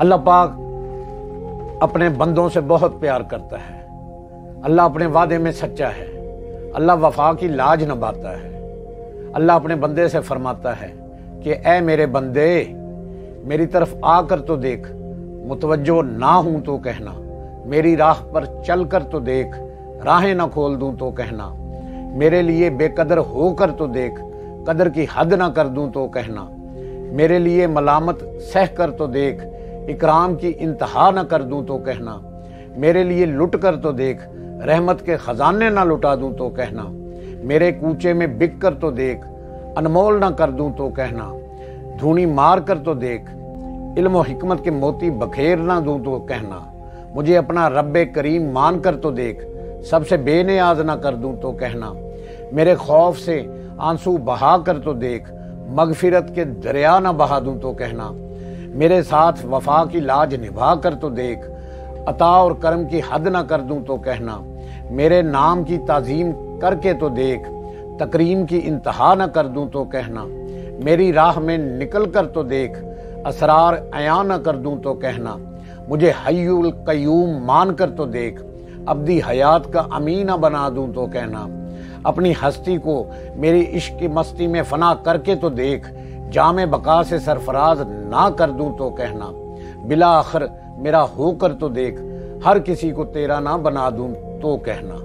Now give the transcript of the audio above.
अल्लाह पाक अपने बंदों से बहुत प्यार करता है। अल्लाह अपने वादे में सच्चा है। अल्लाह वफा की लाज निभाता है। अल्लाह अपने बंदे से फरमाता है कि ए मेरे बंदे, मेरी तरफ आकर तो देख, मुतवज्जो ना हूं तो कहना, मेरी राह पर चल कर तो देख, राहें ना खोल दूं तो कहना, मेरे लिए बेकदर होकर तो देख, कदर की हद ना कर दूं तो कहना, मेरे लिए मलामत सह कर तो देख, इकराम की इंतहा न कर दूं तो कहना, मेरे लिए लुट कर तो देख, रहमत के खजाने ना लुटा दूं तो कहना, मेरे कूचे में बिक कर तो देख, अनमोल ना कर दूं तो कहना, धूनी मार कर तो देख, इल्म और हिकमत के मोती बखेर ना दूं तो कहना, मुझे अपना रब्बे करीम मान कर तो देख, सबसे बेनियाज ना कर दूं तो कहना, मेरे खौफ से आंसू बहा कर तो देख, मगफिरत के दरिया ना बहा दूं तो कहना, मेरे साथ वफा की लाज निभा कर तो देख, अता और कर्म की हद ना कर दूं तो कहना, मेरे नाम की ताजीम करके तो देख, तकरीम की इंतहा न कर दूं तो कहना, मेरी राह में निकल कर तो देख, असरार अया न कर दूं तो कहना, मुझे हय्युल कय्यूम मान कर तो देख, अब्दी हयात का अमीना बना दूं तो कहना, अपनी हस्ती को मेरी इश्क की मस्ती में फना करके तो देख, जामे बका से सरफराज ना कर दूं तो कहना, बिला आखिर मेरा होकर तो देख, हर किसी को तेरा ना बना दूं तो कहना।